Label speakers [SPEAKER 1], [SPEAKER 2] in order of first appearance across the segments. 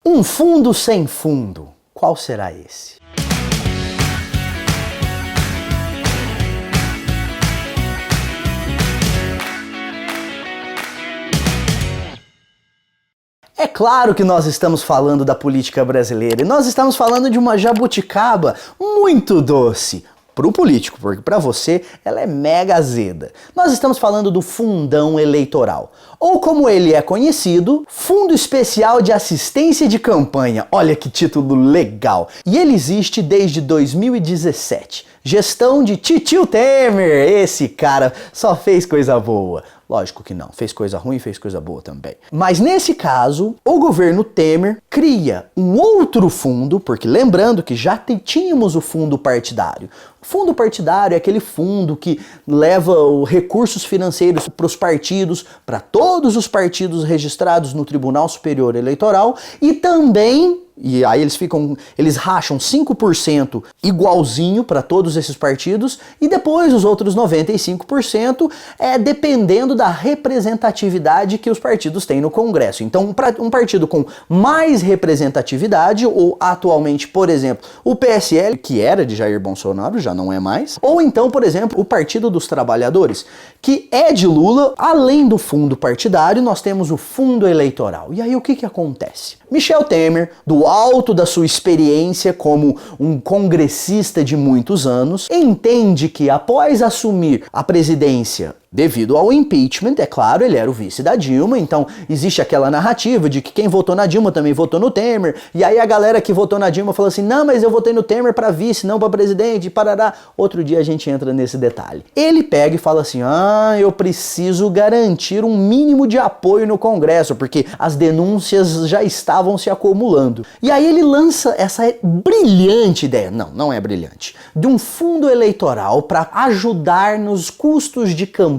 [SPEAKER 1] Um fundo sem fundo, qual será esse? É claro que nós estamos falando da política brasileira e nós estamos falando de uma jabuticaba muito doce para o político, porque para você ela é mega azeda. Nós estamos falando do fundão eleitoral, ou como ele é conhecido, Fundo Especial de Assistência de Campanha. Olha que título legal! E ele existe desde 2017. Gestão de Titio Temer. Esse cara só fez coisa boa. Lógico que não, fez coisa ruim e fez coisa boa também. Mas nesse caso, o governo Temer cria um outro fundo, porque lembrando que já tínhamos o fundo partidário. O fundo partidário é aquele fundo que leva recursos financeiros para os partidos, para todos os partidos registrados no Tribunal Superior Eleitoral e também... E aí eles racham 5% igualzinho para todos esses partidos e depois os outros 95% dependendo da representatividade que os partidos têm no Congresso. Então um partido com mais representatividade, ou atualmente, por exemplo, o PSL, que era de Jair Bolsonaro, já não é mais, ou então, por exemplo, o Partido dos Trabalhadores, que é de Lula. Além do fundo partidário, nós temos o fundo eleitoral. E aí o que acontece? Michel Temer, do alto da sua experiência como um congressista de muitos anos, entende que após assumir a presidência devido ao impeachment, é claro, ele era o vice da Dilma, então existe aquela narrativa de que quem votou na Dilma também votou no Temer, e aí a galera que votou na Dilma falou assim, não, mas eu votei no Temer para vice, não para presidente, parará. Outro dia a gente entra nesse detalhe. Ele pega e fala assim, eu preciso garantir um mínimo de apoio no Congresso, porque as denúncias já estavam se acumulando. E aí ele lança essa brilhante ideia, não é brilhante, de um fundo eleitoral para ajudar nos custos de campanha.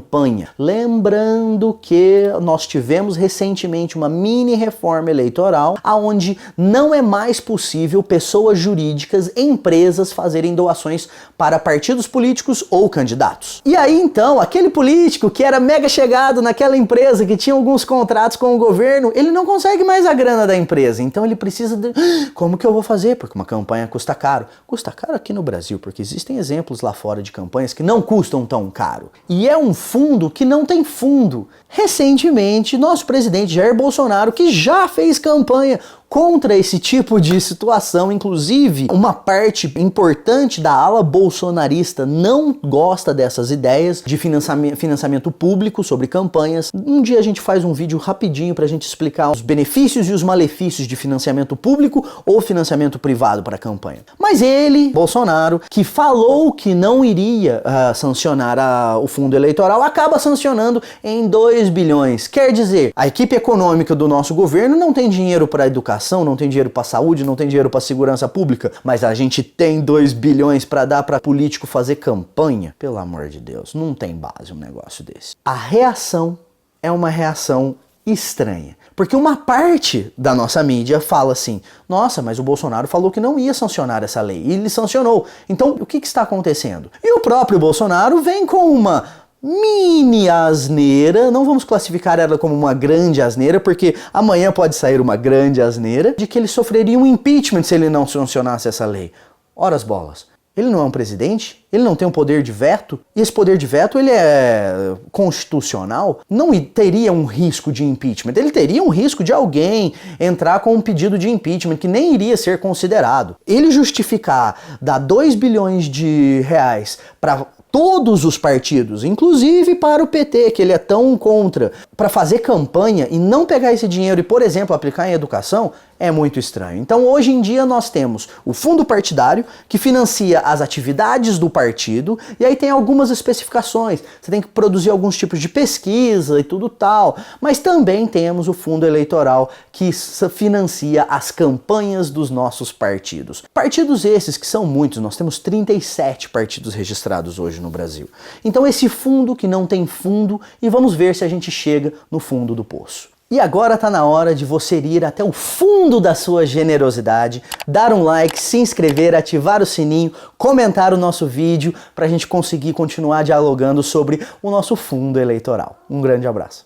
[SPEAKER 1] Lembrando que nós tivemos recentemente uma mini reforma eleitoral onde não é mais possível pessoas jurídicas, empresas fazerem doações para partidos políticos ou candidatos. E aí então, aquele político que era mega chegado naquela empresa, que tinha alguns contratos com o governo, ele não consegue mais a grana da empresa, então ele precisa de... Como que eu vou fazer? Porque uma campanha custa caro. Custa caro aqui no Brasil, porque existem exemplos lá fora de campanhas que não custam tão caro. E é um fundo que não tem fundo. Recentemente, nosso presidente Jair Bolsonaro, que já fez campanha contra esse tipo de situação, inclusive uma parte importante da ala bolsonarista não gosta dessas ideias de financiamento público sobre campanhas. Um dia a gente faz um vídeo rapidinho pra gente explicar os benefícios e os malefícios de financiamento público ou financiamento privado para campanha. Mas ele, Bolsonaro, que falou que não iria sancionar o fundo eleitoral, acaba sancionando em 2 bilhões. Quer dizer, a equipe econômica do nosso governo não tem dinheiro para educação, não tem dinheiro para saúde, não tem dinheiro para segurança pública, mas a gente tem 2 bilhões para dar para político fazer campanha? Pelo amor de Deus, não tem base um negócio desse. A reação é uma reação estranha, porque uma parte da nossa mídia fala assim, nossa, mas o Bolsonaro falou que não ia sancionar essa lei, e ele sancionou. Então, o que está acontecendo? E o próprio Bolsonaro vem com uma mini asneira, não vamos classificar ela como uma grande asneira, porque amanhã pode sair uma grande asneira, de que ele sofreria um impeachment se ele não sancionasse essa lei. Ora as bolas. Ele não é um presidente? Ele não tem um poder de veto? E esse poder de veto, ele é constitucional? Não teria um risco de impeachment. Ele teria um risco de alguém entrar com um pedido de impeachment que nem iria ser considerado. Ele justificar dar 2 bilhões de reais para todos os partidos, inclusive para o PT, que ele é tão contra, para fazer campanha e não pegar esse dinheiro e, por exemplo, aplicar em educação, é muito estranho. Então, hoje em dia, nós temos o fundo partidário, que financia as atividades do partido, e aí tem algumas especificações. Você tem que produzir alguns tipos de pesquisa e tudo tal, mas também temos o fundo eleitoral, que financia as campanhas dos nossos partidos. Partidos esses que são muitos, nós temos 37 partidos registrados hoje no Brasil. Então, esse fundo que não tem fundo, e vamos ver se a gente chega no fundo do poço. E agora tá na hora de você ir até o fundo da sua generosidade, dar um like, se inscrever, ativar o sininho, comentar o nosso vídeo para a gente conseguir continuar dialogando sobre o nosso fundo eleitoral. Um grande abraço.